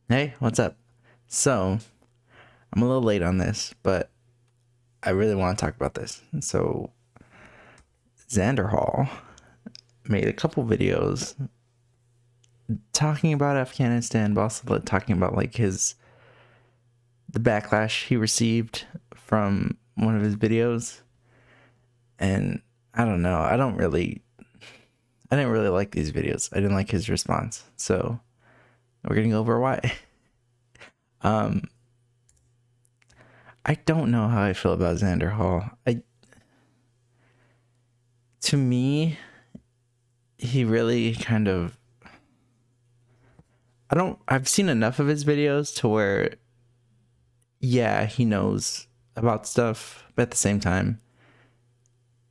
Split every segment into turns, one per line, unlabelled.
Hey, what's up? So, I'm a little late on this, but I really want to talk about this. So, Xanderhal made a couple videos talking about Afghanistan, but also talking about like the backlash he received from one of his videos. And I don't know, I didn't really like these videos. I didn't like his response. So, we're going to go over why. Um I don't know how I feel about Xanderhal. To me, he really kind of I've seen enough of his videos to where yeah, he knows about stuff, but at the same time,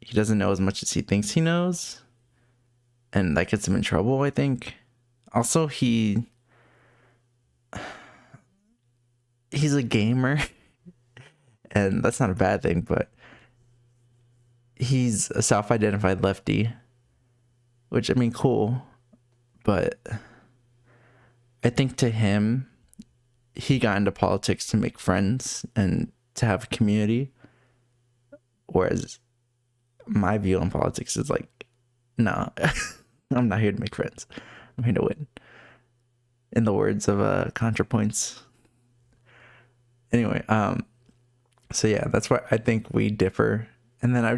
he doesn't know as much as he thinks he knows. And that gets him in trouble, I think. Also, he's a gamer, and that's not a bad thing, but he's a self-identified lefty, which I mean cool, but I think to him, he got into politics to make friends and to have a community. Whereas my view on politics is like, no, I'm not here to make friends. I'm here to win. In the words of ContraPoints. Anyway, so yeah, that's why I think we differ. And then I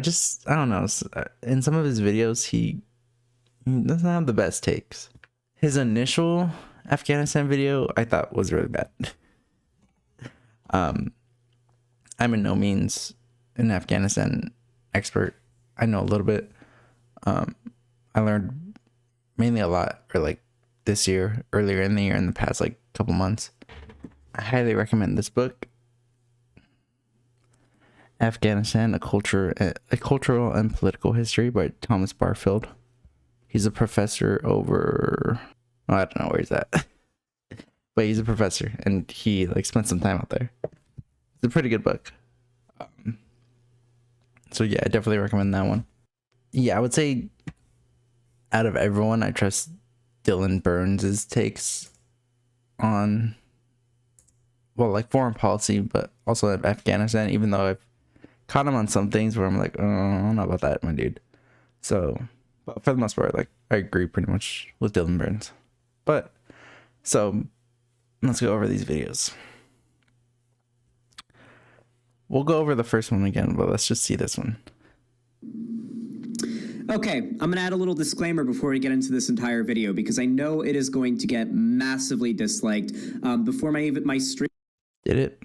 don't know, in some of his videos, he doesn't have the best takes. His initial Afghanistan video I thought was really bad. I'm in no means an Afghanistan expert. I know a little bit. I learned mainly a lot, or like this year, earlier in the year, in the past like couple months. I highly recommend this book, Afghanistan: a cultural and political history by Thomas Barfield. He's a professor over, well, I don't know where he's at, but he's a professor and he like spent some time out there. It's a pretty good book. So yeah, I definitely recommend that one. Yeah, I would say out of everyone, I trust Dylan Burns' takes on, well, like foreign policy, but also Afghanistan, even though I've caught him on some things where I'm like, oh, I don't know about that, my dude. So, but for the most part, like, I agree pretty much with Dylan Burns. But, so, let's go over these videos. We'll go over the first one again, but let's just see this one.
Okay, I'm going to add a little disclaimer before we get into this entire video, because I know it is going to get massively disliked. Before my stream...
Did it?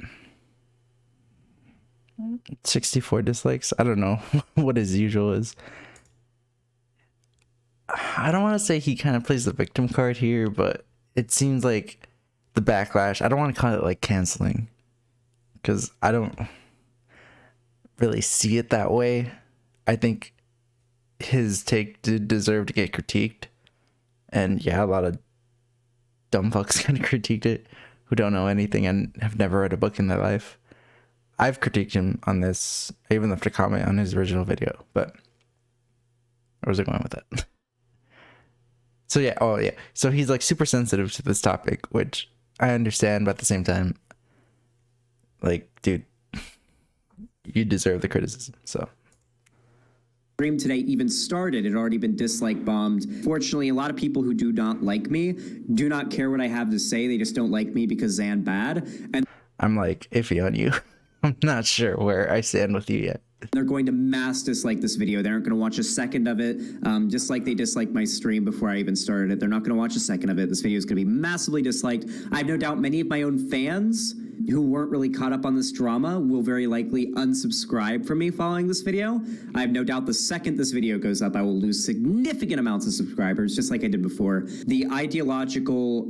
64 dislikes? I don't know what his usual is. I don't want to say he kind of plays the victim card here, but it seems like the backlash, I don't want to call it like canceling, because I don't really see it that way. I think his take did deserve to get critiqued, and yeah, a lot of dumb fucks kind of critiqued it who don't know anything and have never read a book in their life. I've critiqued him on this. I even left a comment on his original video, but where was I going with that? So yeah, oh yeah, so he's like super sensitive to this topic, which I understand, but at the same time, like, dude, you deserve the criticism. So
stream today even started, it had already been dislike bombed. Fortunately, a lot of people who do not like me do not care what I have to say. They just don't like me because Xan bad. And
I'm like iffy on you. I'm not sure where I stand with you yet.
They're going to mass dislike this video. They aren't going to watch a second of it, just like they disliked my stream before I even started it. They're not going to watch a second of it. This video is going to be massively disliked. I have no doubt many of my own fans who weren't really caught up on this drama will very likely unsubscribe from me following this video. I have no doubt the second this video goes up, I will lose significant amounts of subscribers, just like I did before. The ideological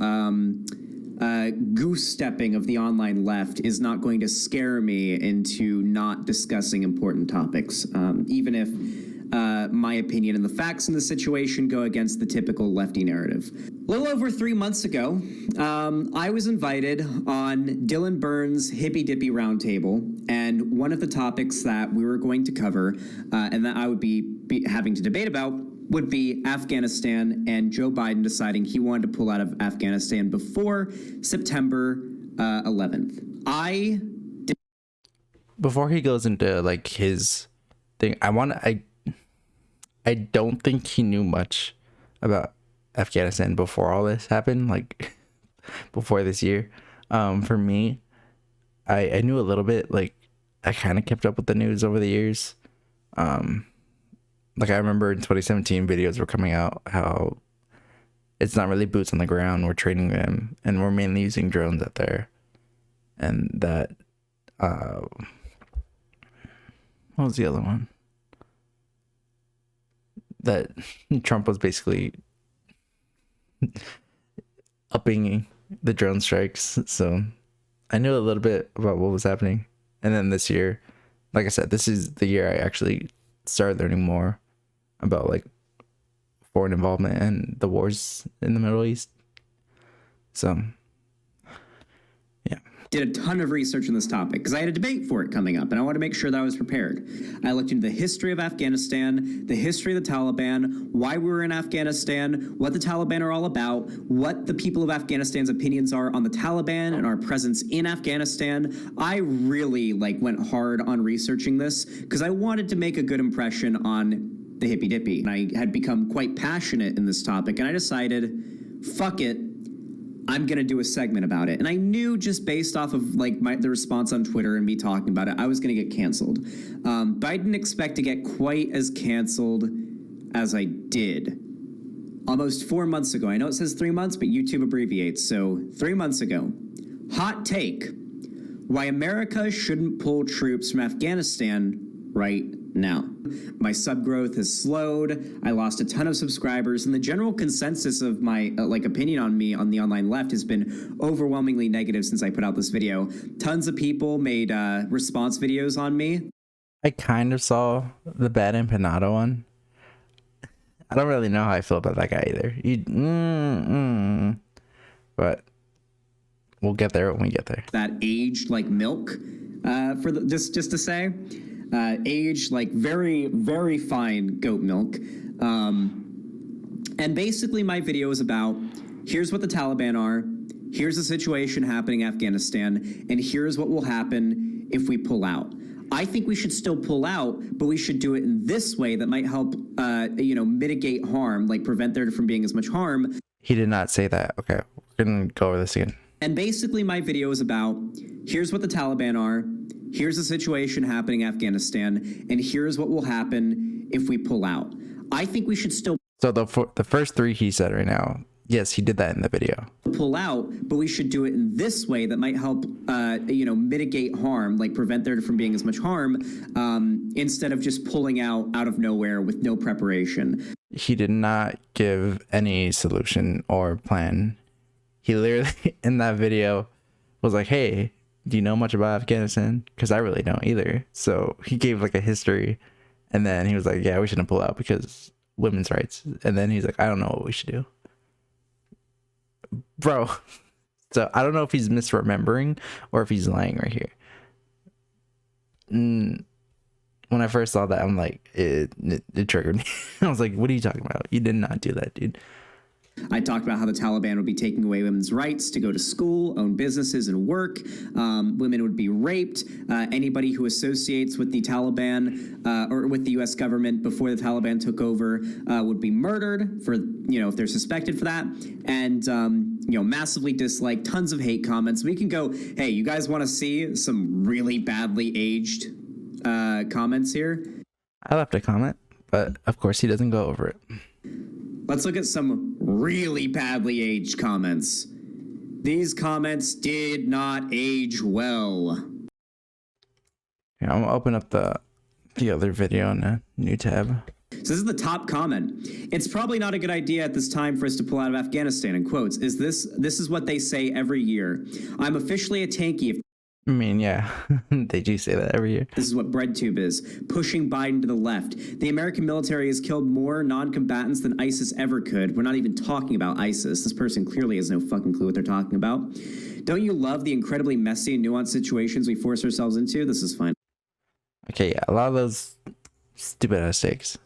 goose stepping of the online left is not going to scare me into not discussing important topics, even if my opinion and the facts in the situation go against the typical lefty narrative. A little over 3 months ago, I was invited on Dylan Burns' Hippy Dippy Roundtable, and one of the topics that we were going to cover and that I would be having to debate about would be Afghanistan and Joe Biden deciding he wanted to pull out of Afghanistan before September 11th.
Before he goes into like his thing, I don't think he knew much about Afghanistan before all this happened, like before this year. For me, I knew a little bit, like I kind of kept up with the news over the years. Like I remember in 2017 videos were coming out how it's not really boots on the ground, we're training them and we're mainly using drones out there. And that what was the other one? That Trump was basically upping the drone strikes. So I knew a little bit about what was happening. And then this year, like I said, this is the year I actually started learning more about like foreign involvement and the wars in the Middle East. So yeah.
Did a ton of research on this topic because I had a debate for it coming up and I wanted to make sure that I was prepared. I looked into the history of Afghanistan, the history of the Taliban, why we were in Afghanistan, what the Taliban are all about, what the people of Afghanistan's opinions are on the Taliban and our presence in Afghanistan. I really went hard on researching this because I wanted to make a good impression on the hippy dippy. And I had become quite passionate in this topic and I decided, fuck it, I'm going to do a segment about it. And I knew just based off of the response on Twitter and me talking about it, I was going to get canceled. But I didn't expect to get quite as canceled as I did. Almost 4 months ago, I know it says 3 months, but YouTube abbreviates. So 3 months ago, hot take, why America shouldn't pull troops from Afghanistan right now. My sub growth has slowed. I lost a ton of subscribers, and the general consensus of my opinion on me on the online left has been overwhelmingly negative since I put out this video. Tons of people made response videos on me.
I kind of saw the BadEmpanda one. I don't really know how I feel about that guy either. But we'll get there when we get there.
That aged like milk, just to say. Aged like very, very fine goat milk. And basically my video is about, here's what the Taliban are, here's the situation happening in Afghanistan, and here's what will happen if we pull out. I think we should still pull out, but we should do it in this way that might help, mitigate harm, prevent there from being as much harm.
He did not say that. Okay, we're gonna go over this again.
And basically my video is about, here's what the Taliban are, here's the situation happening in Afghanistan, and here's what will happen if we pull out. I think we should still...
So the first three he said right now, yes, he did that in the video.
Pull out, but we should do it in this way that might help, mitigate harm, prevent there from being as much harm, instead of just pulling out of nowhere with no preparation.
He did not give any solution or plan. He literally, in that video, was like, hey, do you know much about Afghanistan? Because I really don't either. So he gave a history, and then he was like, yeah, we shouldn't pull out because women's rights. And then he's like, I don't know what we should do. Bro. So I don't know if he's misremembering or if he's lying right here. When I first saw that, I'm like, it triggered me. I was like, what are you talking about? You did not do that, dude.
I talked about how the Taliban would be taking away women's rights to go to school, own businesses, and work. Women would be raped. Anybody who associates with the Taliban or with the U.S. government before the Taliban took over would be murdered for, if they're suspected for that. And, massively disliked, tons of hate comments. We can go, hey, you guys want to see some really badly aged comments here?
I left a comment, but of course he doesn't go over it.
Let's look at some really badly aged comments. These comments did not age well.
Yeah, I'm gonna open up the other video in a new tab.
So this is the top comment. It's probably not a good idea at this time for us to pull out of Afghanistan, in quotes. This is what they say every year. I'm officially a tankie if
I mean, yeah, they do say that every year.
This is what BreadTube is, pushing Biden to the left. The American military has killed more non-combatants than ISIS ever could. We're not even talking about ISIS. This person clearly has no fucking clue what they're talking about. Don't you love the incredibly messy and nuanced situations we force ourselves into? This is fine.
Okay, yeah, a lot of those stupid ass takes.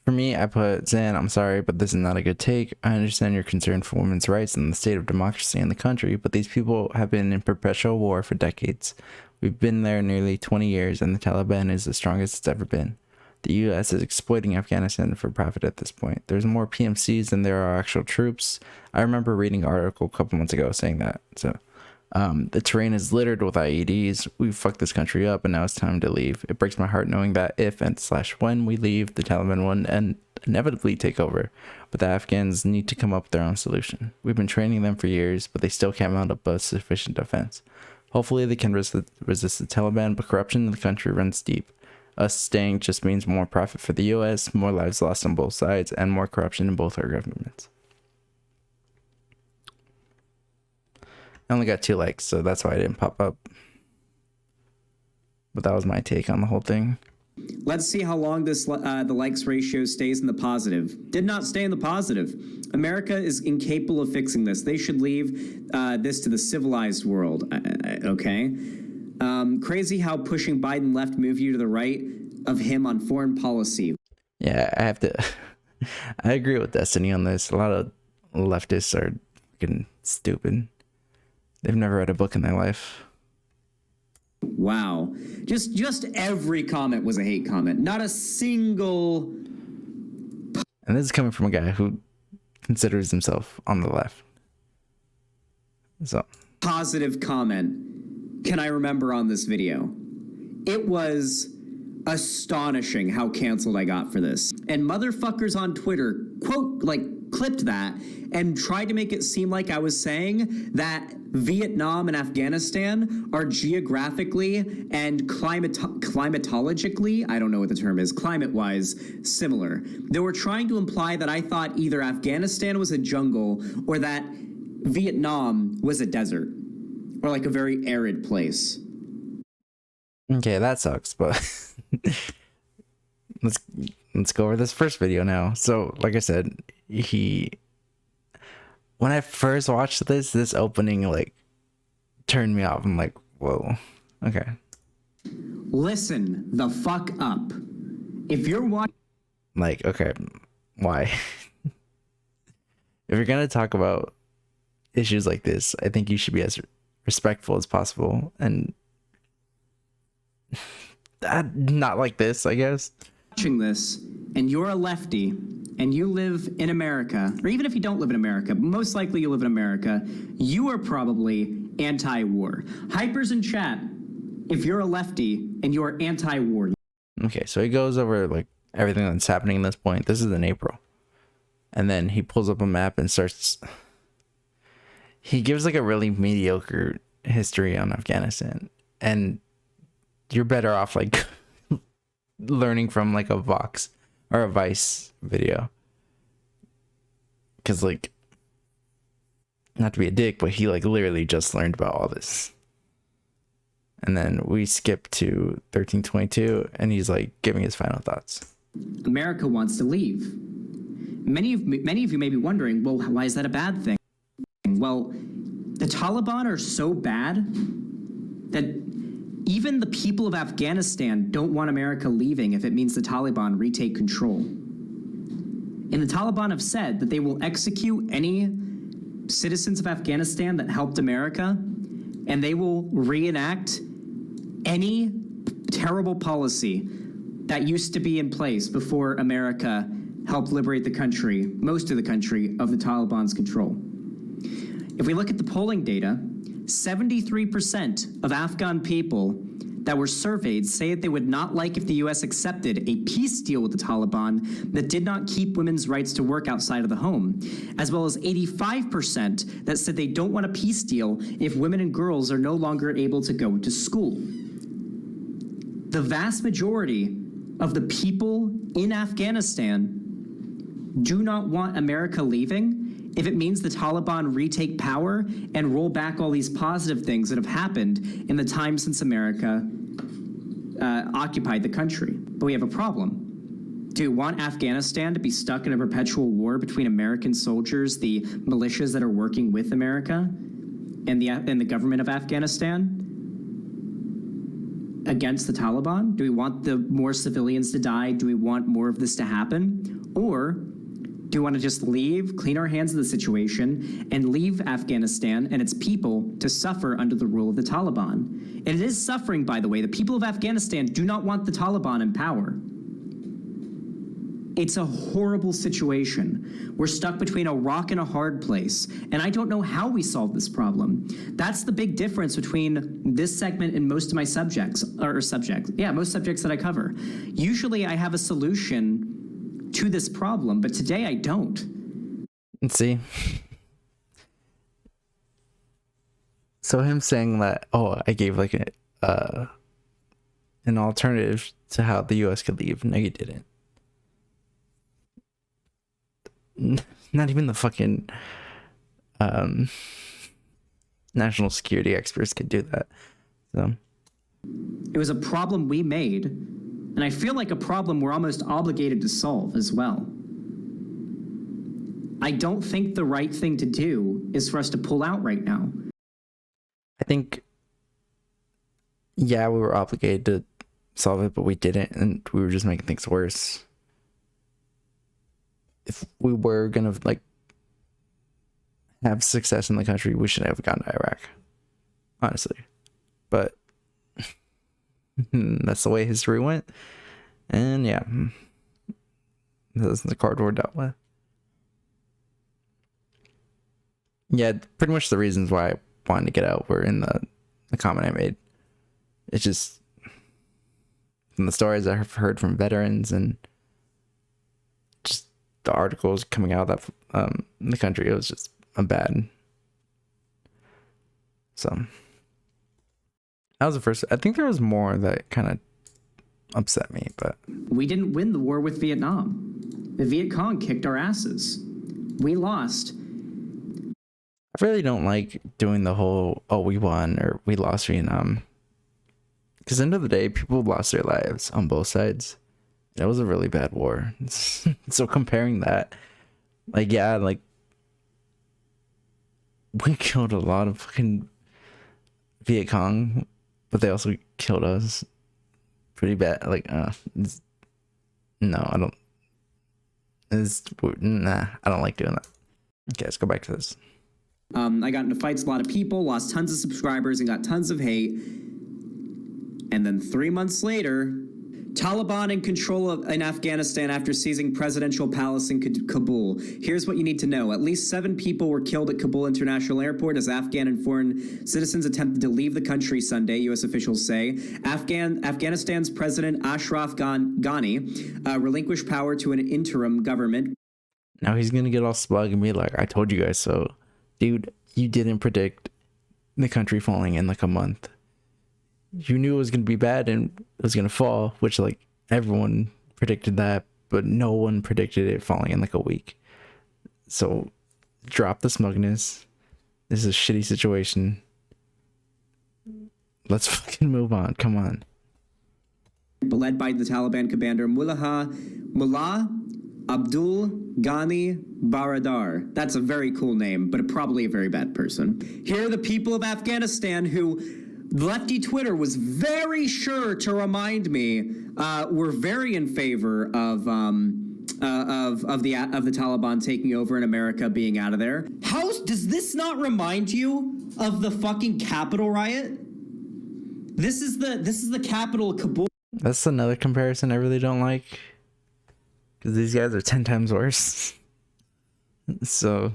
For me, I put, Zan, I'm sorry, but this is not a good take. I understand your concern for women's rights and the state of democracy in the country, but these people have been in perpetual war for decades. We've been there nearly 20 years, and the Taliban is the strongest it's ever been. The U.S. is exploiting Afghanistan for profit at this point. There's more PMCs than there are actual troops. I remember reading an article a couple months ago saying that. So, the terrain is littered with IEDs. We've fucked this country up, and now it's time to leave. It breaks my heart knowing that if and / when we leave, the Taliban will inevitably take over. But the Afghans need to come up with their own solution. We've been training them for years, but they still can't mount up a sufficient defense. Hopefully they can resist the Taliban, but corruption in the country runs deep. Us staying just means more profit for the U.S., more lives lost on both sides, and more corruption in both our governments. I only got 2 likes, so that's why I didn't pop up. But that was my take on the whole thing.
Let's see how long this the likes ratio stays in the positive. Did not stay in the positive. America is incapable of fixing this. They should leave this to the civilized world. Okay. Crazy how pushing Biden left moved you to the right of him on foreign policy.
Yeah, I have to. I agree with Destiny on this. A lot of leftists are fucking stupid. They've never read a book in their life.
Wow. Just every comment was a hate comment. Not a single.
And this is coming from a guy who considers himself on the left. So.
Positive comment can I remember on this video. It was astonishing how canceled I got for this. And motherfuckers on Twitter clipped that and tried to make it seem like I was saying that Vietnam and Afghanistan are geographically and climatologically, I don't know what the term is, climate-wise, similar. They were trying to imply that I thought either Afghanistan was a jungle or that Vietnam was a desert or like a very arid place.
Okay, that sucks, but let's go over this first video now. So, like I said, when I first watched this opening like turned me off. I'm like, whoa, okay.
Listen the fuck up. If you're watching,
like, okay, why? If you're gonna talk about issues like this, I think you should be as respectful as possible and not like this, I guess.
Watching this and you're a lefty and you live in America, or even if you don't live in America, but most likely you live in America, you are probably anti-war. Hypers in chat, if you're a lefty and you're anti-war.
Okay, so he goes over like everything that's happening at this point. This is in April. And then he pulls up a map and he gives like a really mediocre history on Afghanistan. And you're better off like learning from like a Vox or a Vice video. Because like, not to be a dick, but he like literally just learned about all this. And then we skip to 1322 and he's like giving his final thoughts.
America wants to leave. Many of you may be wondering, well, why is that a bad thing? Well, the Taliban are so bad that even the people of Afghanistan don't want America leaving if it means the Taliban retake control. And the Taliban have said that they will execute any citizens of Afghanistan that helped America, and they will reenact any terrible policy that used to be in place before America helped liberate the country, most of the country, of the Taliban's control. If we look at the polling data, 73% of Afghan people that were surveyed say that they would not like if the U.S. accepted a peace deal with the Taliban that did not keep women's rights to work outside of the home, as well as 85% that said they don't want a peace deal if women and girls are no longer able to go to school. The vast majority of the people in Afghanistan do not want America leaving if it means the Taliban retake power and roll back all these positive things that have happened in the time since America occupied the country. But we have a problem. Do you want Afghanistan to be stuck in a perpetual war between American soldiers, the militias that are working with America, and the government of Afghanistan? against the Taliban? Do we want the more civilians to die? Do we want more of this to happen? Or do we want to just leave, clean our hands of the situation, and leave Afghanistan and its people to suffer under the rule of the Taliban? And it is suffering, by the way. The people of Afghanistan do not want the Taliban in power. It's a horrible situation. We're stuck between a rock and a hard place, and I don't know how we solve this problem. That's the big difference between this segment and most of my subjects, most subjects that I cover. Usually I have a solution to this problem, but today I don't.
Let's see. So him saying that, oh, I gave like an alternative to how the U.S. could leave. No, you didn't. Not even the fucking national security experts could do that. So
it was a problem we made, and I feel like a problem we're almost obligated to solve as well. I don't think the right thing to do is for us to pull out right now.
I think, yeah, we were obligated to solve it, but we didn't, and we were just making things worse. If we were gonna like have success in the country, we should have gone to Iraq, honestly. But that's the way history went, and yeah, that's the card we're dealt with. Yeah, pretty much the reasons why I wanted to get out were in the comment I made. It's just from the stories I've heard from veterans and just the articles coming out of that in the country, it was just bad. So that was the first. I think there was more that kind of upset me, but
we didn't win the war with Vietnam. The Viet Cong kicked our asses. We lost.
I really don't like doing the whole, oh, we won or we lost Vietnam. Because at the end of the day, people lost their lives on both sides. That was a really bad war. So comparing that, like, yeah, like, we killed a lot of fucking Viet Cong, but they also killed us pretty bad. Like, no, I don't. I don't like doing that. Okay, let's go back to this.
I got into fights with a lot of people, lost tons of subscribers, and got tons of hate. And then 3 months later, Taliban in control in Afghanistan after seizing presidential palace in Kabul. Here's what you need to know. At least 7 people were killed at Kabul International Airport as Afghan and foreign citizens attempted to leave the country Sunday, U.S. officials say. Afghanistan's President Ashraf Ghani relinquished power to an interim government.
Now he's going to get all smug and be like, I told you guys so. Dude, you didn't predict the country falling in like a month. You knew it was going to be bad and it was going to fall, which like everyone predicted that, but no one predicted it falling in like a week. So drop the smugness. This is a shitty situation. Let's fucking move on. Come on.
Led by the Taliban commander Mullah Abdul Ghani Baradar. That's a very cool name, but probably a very bad person. Here are the people of Afghanistan who Lefty Twitter was very sure to remind me were very in favor of the Taliban taking over and America being out of there. How does this not remind you of the fucking Capitol riot? This is the capital of Kabul.
That's another comparison I really don't like, because these guys are 10 times worse. So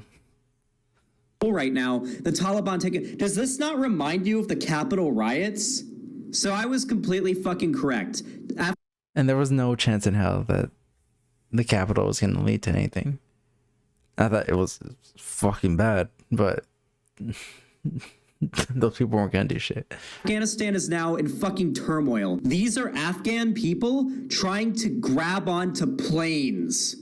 right now, the Taliban taking. Does this not remind you of the Capitol riots? So I was completely fucking correct.
And there was no chance in hell that the Capitol was going to lead to anything. I thought it was fucking bad, but those people weren't going to do shit.
Afghanistan is now in fucking turmoil. These are Afghan people trying to grab onto planes,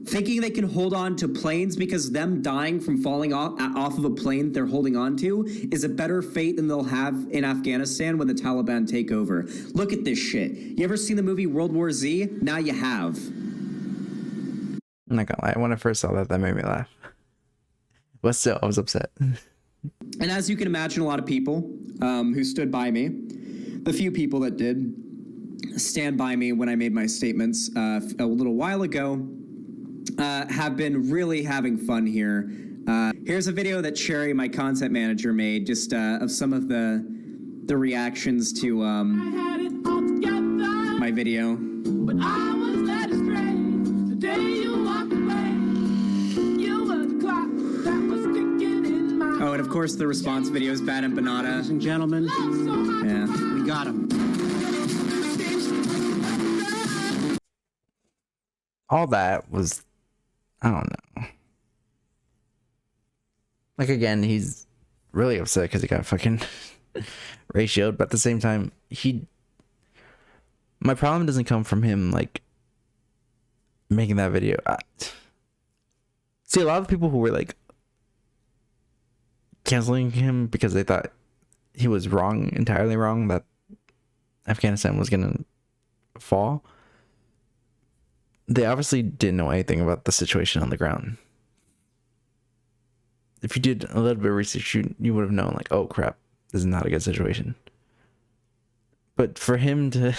thinking they can hold on to planes because them dying from falling off of a plane they're holding on to is a better fate than they'll have in Afghanistan when the Taliban take over. Look at this shit. You ever seen the movie World War Z? Now you have.
I'm not gonna lie, when I first saw that made me laugh. But still, I was upset.
And as you can imagine, a lot of people who stood by me, the few people that did stand by me when I made my statements a little while ago have been really having fun here. Here's a video that Cherry, my content manager, made just of some of the reactions to my video. But I was led astray the day you walked away. You were the clock that was ticking in my. Oh, and of course the response video is BadEmpanda.
Ladies and gentlemen,
yeah,
we got him.
All that was, I don't know. Like, again, he's really upset because he got fucking ratioed, but at the same time, my problem doesn't come from him, like, making that video. See, a lot of people who were, like, canceling him because they thought he was wrong, entirely wrong, that Afghanistan was gonna fall, they obviously didn't know anything about the situation on the ground. If you did a little bit of research, you would have known, like, oh crap, this is not a good situation. But for him to,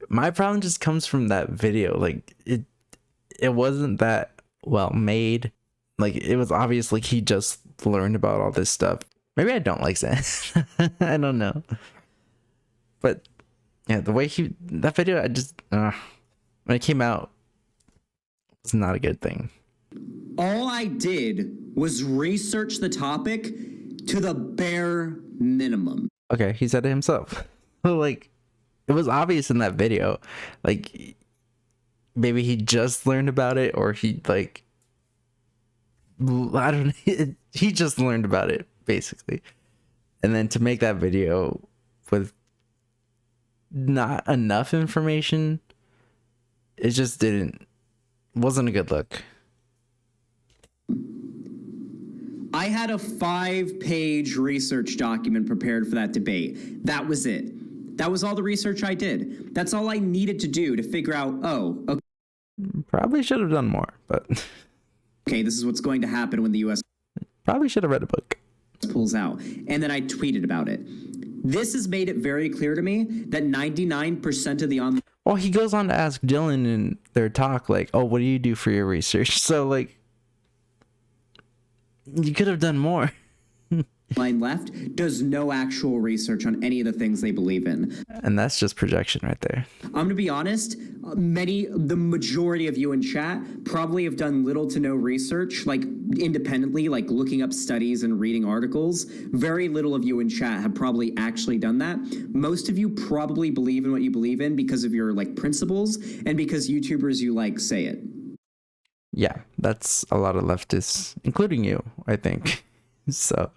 my problem just comes from that video. Like, it wasn't that well made. Like, it was obvious, like, he just learned about all this stuff. Maybe I don't like Zeus. I don't know. But yeah, the way that video, I just when it came out, it's not a good thing.
All I did was research the topic to the bare minimum.
Okay, he said it himself. Like, it was obvious in that video. Like, maybe he just learned about it, or he, like, I don't know. He just learned about it, basically. And then to make that video with not enough information, it just wasn't a good look.
I had a 5-page research document prepared for that debate. That was it. That was all the research I did. That's all I needed to do to figure out, okay,
Probably should have done more, but
okay, this is what's going to happen when the U.S.
probably should have read a book.
Pulls out. And then I tweeted about it. This has made it very clear to me that 99% of the online...
Well, he goes on to ask Dylan in their talk, like, oh, what do you do for your research? So, like, you could have done more.
line left does no actual research on any of the things they believe in.
And that's just projection right there.
I'm going to be honest, the majority of you in chat probably have done little to no research, like independently, like looking up studies and reading articles. Very little of you in chat have probably actually done that. Most of you probably believe in what you believe in because of your like principles and because YouTubers you like say it.
Yeah, that's a lot of leftists, including you, I think. So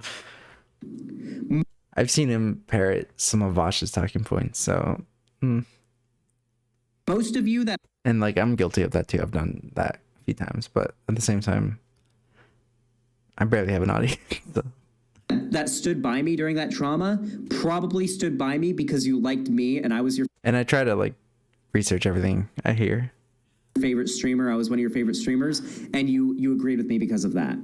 I've seen him parrot some of Vosh's talking points, so
most of you that,
and like I'm guilty of that too. I've done that a few times, but at the same time, I barely have an audience. So.
That stood by me during that trauma probably stood by me because you liked me and I was your
And I try to like research everything I hear.
Favorite streamer. I was one of your favorite streamers, and you agreed with me because of that.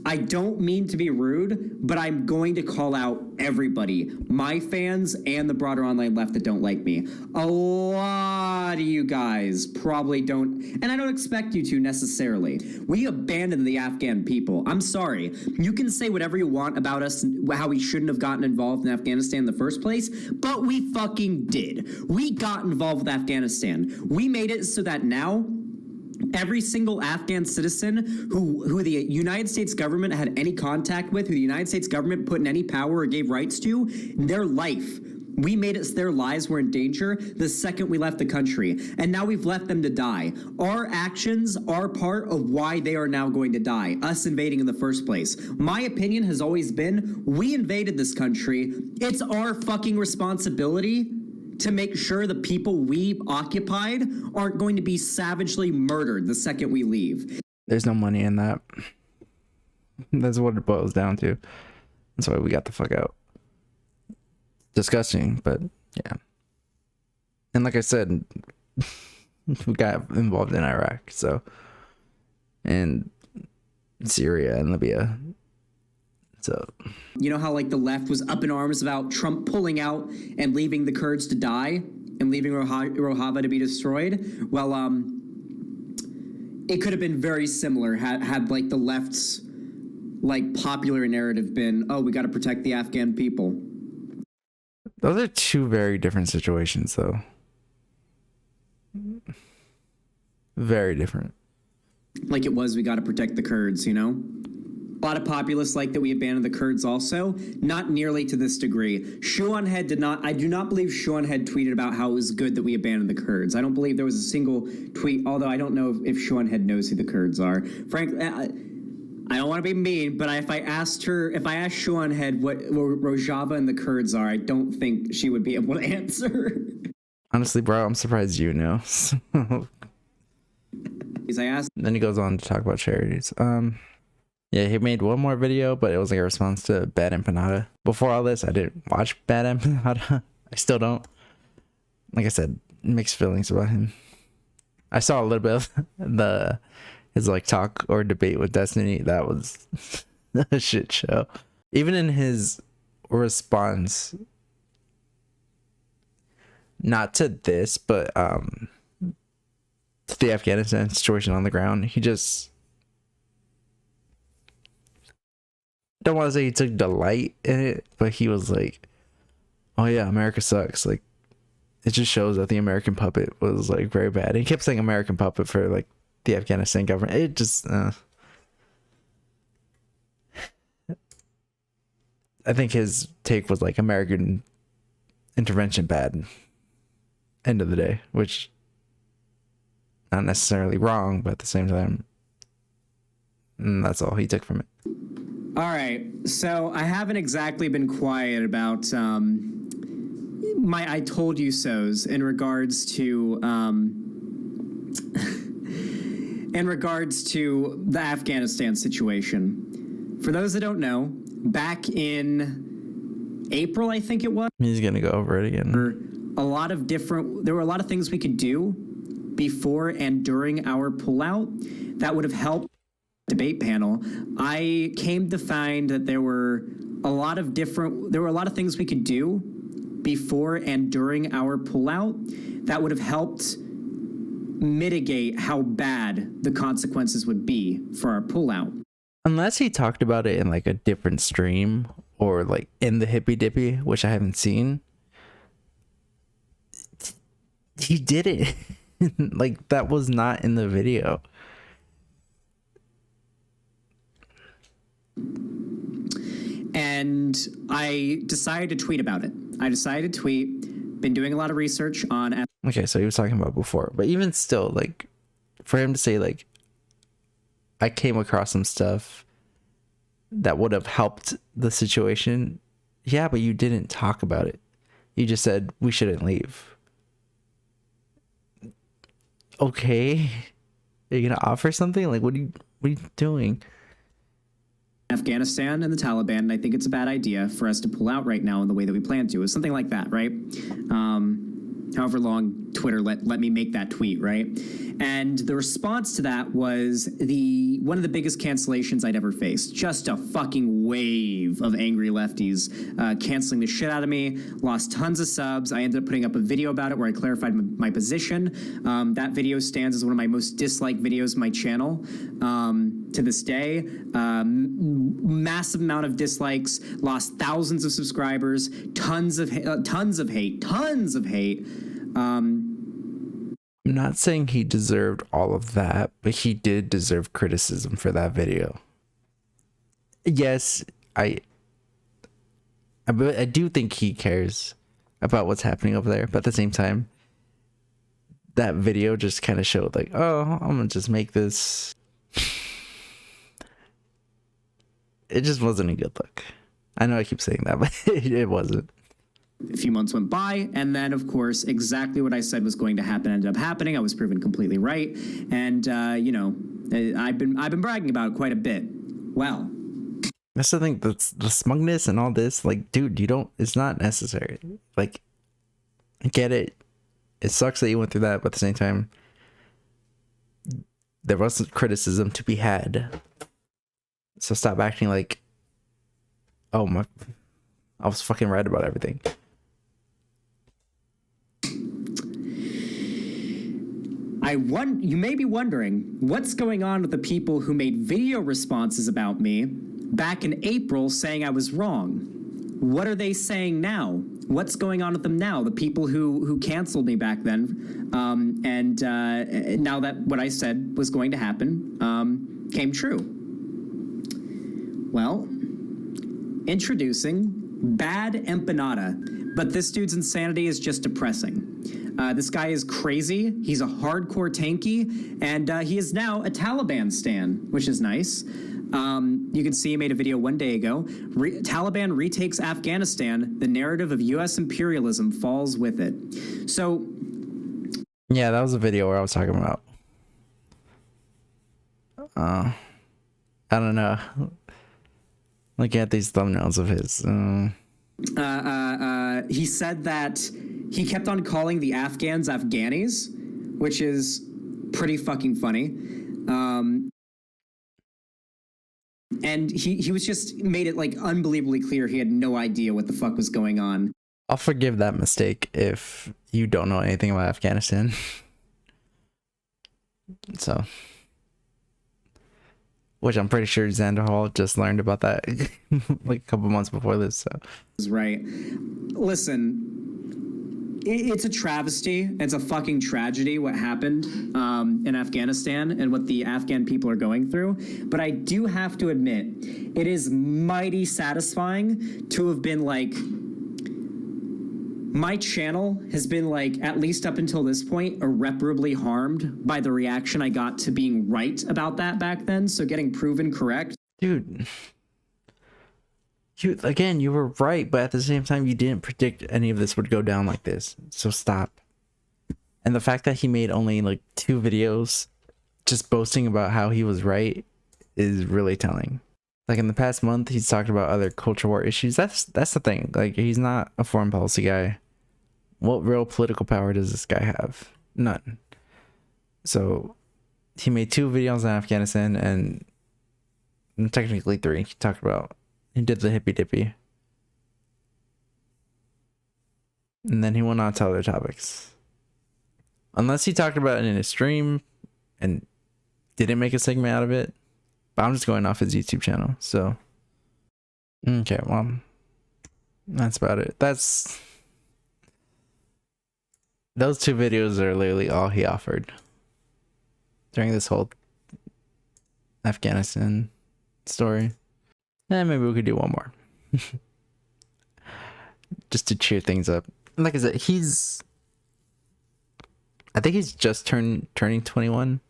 I don't mean to be rude, but I'm going to call out everybody, my fans and the broader online left that don't like me. A lot of you guys probably don't, and I don't expect you to necessarily. We abandoned the Afghan people. I'm sorry. You can say whatever you want about us, how we shouldn't have gotten involved in Afghanistan in the first place, but we fucking did. We got involved with Afghanistan. We made it so that now every single Afghan citizen who the United States government had any contact with, who the United States government put in any power or gave rights to, their life, we made it so their lives were in danger the second we left the country. And now we've left them to die. Our actions are part of why they are now going to die, us invading in the first place. My opinion has always been, we invaded this country. It's our fucking responsibility to make sure the people we occupied aren't going to be savagely murdered the second we leave.
There's no money in that. That's what it boils down to. That's why we got the fuck out. Disgusting, but yeah. And like I said, we got involved in Iraq, so, and Syria and Libya. So
You know how like the left was up in arms about Trump pulling out and leaving the Kurds to die and leaving Rojava to be destroyed? Well, it could have been very similar had like the left's like popular narrative been, oh, we got to protect the Afghan people.
Those are two very different situations, though. Very different.
Like it was, we got to protect the Kurds, you know? A lot of populists like that we abandoned the Kurds also, not nearly to this degree. Shuanhead did not, I do not believe Shuanhead tweeted about how it was good that we abandoned the Kurds. I don't believe there was a single tweet, although I don't know if Shuanhead knows who the Kurds are. Frankly, I don't want to be mean, but if I asked Shuanhead what Rojava and the Kurds are, I don't think she would be able to answer.
Honestly, bro, I'm surprised you know.
I asked.
Then he goes on to talk about charities. Yeah, he made one more video, but it was like a response to BadEmpanda. Before all this, I didn't watch BadEmpanda. I still don't. Like I said, mixed feelings about him. I saw a little bit of his like talk or debate with Destiny. That was a shit show. Even in his response, not to this, but to the Afghanistan situation on the ground, he just, don't want to say he took delight in it, but he was like, oh yeah, America sucks. Like, it just shows that the American puppet was like very bad. And he kept saying American puppet for like the Afghanistan government. It just I think his take was like American intervention bad, end of the day, which not necessarily wrong, but at the same time, that's all he took from it.
All right, so I haven't exactly been quiet about my I told you so's in regards to the Afghanistan situation. For those that don't know, back in April, I think it was.
He's gonna go over it again.
There were a lot of things we could do before and during our pullout that would have helped debate panel. I came to find that there were a lot of things we could do before and during our pullout that would have helped mitigate how bad the consequences would be for our pullout.
Unless he talked about it in like a different stream or like in the Hippy Dippy, which I haven't seen. He did it. Like, that was not in the video.
And I decided to tweet about it. Been doing a lot of research on.
Okay, so he was talking about before, but even still, like, for him to say, like, I came across some stuff that would have helped the situation. Yeah, but you didn't talk about it. You just said we shouldn't leave. Okay, are you gonna offer something? Like, what are you doing?
Afghanistan and the Taliban, and I think it's a bad idea for us to pull out right now in the way that we plan to. It's something like that, right? However long Twitter let me make that tweet, right? And the response to that was one of the biggest cancellations I'd ever faced. Just a fucking wave of angry lefties canceling the shit out of me. Lost tons of subs. I ended up putting up a video about it where I clarified my position. That video stands as one of my most disliked videos on my channel to this day. Massive amount of dislikes. Lost thousands of subscribers. Tons of hate.
I'm not saying he deserved all of that, but he did deserve criticism for that video. Yes, I do think he cares about what's happening over there, but at the same time, that video just kind of showed like, oh, I'm gonna just make this. It just wasn't a good look. I know I keep saying that, but it wasn't.
A few months went by, and then, of course, exactly what I said was going to happen ended up happening. I was proven completely right, and I've been bragging about it quite a bit. Well,
that's the thing. That's the smugness and all this. Like, dude, it's not necessary. Like, I get it. It sucks that you went through that, but at the same time, there was criticism to be had. So stop acting like Oh my, I was fucking right about everything.
You may be wondering what's going on with the people who made video responses about me back in April saying I was wrong. What are they saying now? What's going on with them now? The people who canceled me back then, and now that what I said was going to happen came true. Well, introducing BadEmpanda, but this dude's insanity is just depressing. This guy is crazy. He's a hardcore tanky, and he is now a Taliban stan, which is nice. You can see he made a video one day ago. Taliban retakes Afghanistan. The narrative of U.S. imperialism falls with it. So,
yeah, that was a video where I was talking about. I don't know. Looking at these thumbnails of his.
He said that he kept on calling the Afghans Afghanis, which is pretty fucking funny. And he was just made it like unbelievably clear he had no idea what the fuck was going on.
I'll forgive that mistake if you don't know anything about Afghanistan. So, which I'm pretty sure Xanderhal just learned about that like a couple months before this. So,
right. Listen, it's a travesty. It's a fucking tragedy what happened in Afghanistan and what the Afghan people are going through. But I do have to admit, it is mighty satisfying to have been like, my channel has been like, at least up until this point, irreparably harmed by the reaction I got to being right about that back then. So getting proven correct.
dude, you were right, but at the same time, you didn't predict any of this would go down like this. So stop. And the fact that he made only like 2 videos just boasting about how he was right is really telling. Like in the past month, he's talked about other culture war issues. That's the thing. Like, he's not a foreign policy guy. What real political power does this guy have? None. So he made 2 videos on Afghanistan and technically 3. He talked about, he did the hippy dippy. And then he went on to other topics. Unless he talked about it in his stream and didn't make a segment out of it. But I'm just going off his YouTube channel. So, okay, well, that's about it. Those 2 videos are literally all he offered during this whole Afghanistan story. And maybe we could do one more. Just to cheer things up. Like I said, I think he's just turning 21.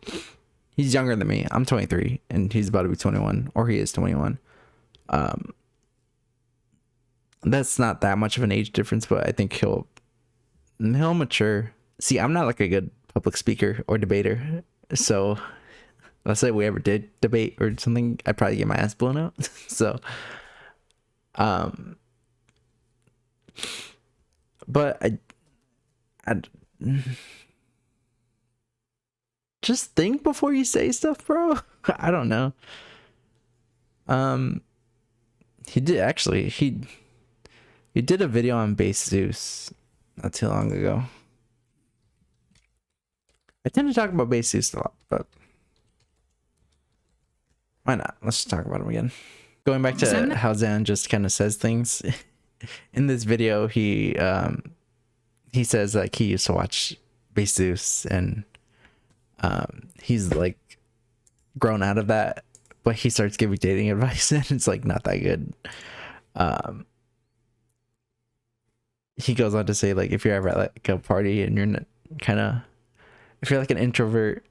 He's younger than me. I'm 23 and he's about to be 21, or he is 21. That's not that much of an age difference, but I think he'll mature. See, I'm not like a good public speaker or debater. So let's say we ever did debate or something, I'd probably get my ass blown out. So, but I just think before you say stuff, bro. I don't know. He did actually. He did a video on base Zeus not too long ago. I tend to talk about base Zeus a lot, but why not? Let's just talk about him again. Going back to how Zan just kind of says things. In this video, he says like he used to watch base Zeus and he's like grown out of that, but he starts giving dating advice and it's like not that good. He goes on to say like if you're ever at like a party and you're if you're like an introvert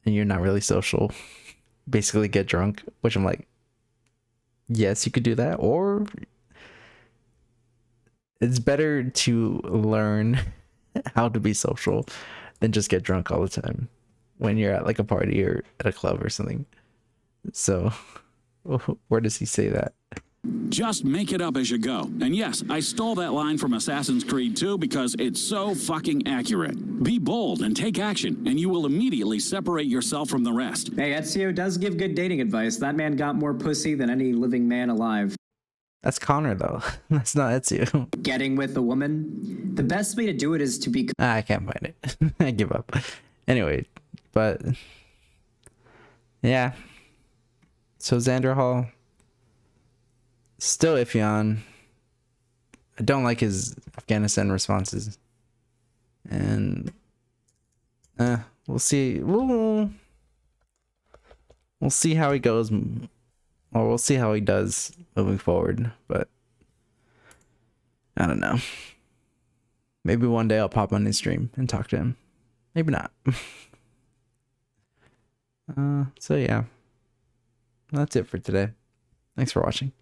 and you're not really social, basically get drunk, which I'm like, yes, you could do that, or it's better to learn how to be social than just get drunk all the time when you're at like a party or at a club or something. So where does he say that?
Just make it up as you go. And yes, I stole that line from Assassin's Creed 2 because it's so fucking accurate. Be bold and take action, and you will immediately separate yourself from the rest.
Hey, Ezio does give good dating advice. That man got more pussy than any living man alive.
That's Connor though. That's not Ezio.
getting with a woman, the best way to do it is to be
I can't find it. I give up. Anyway, but yeah. So Xanderhal, still iffy on. I don't like his Afghanistan responses, and we'll see. We'll see how he goes, or we'll see how he does moving forward. But I don't know. Maybe one day I'll pop on his stream and talk to him. Maybe not. So yeah, that's it for today. Thanks for watching.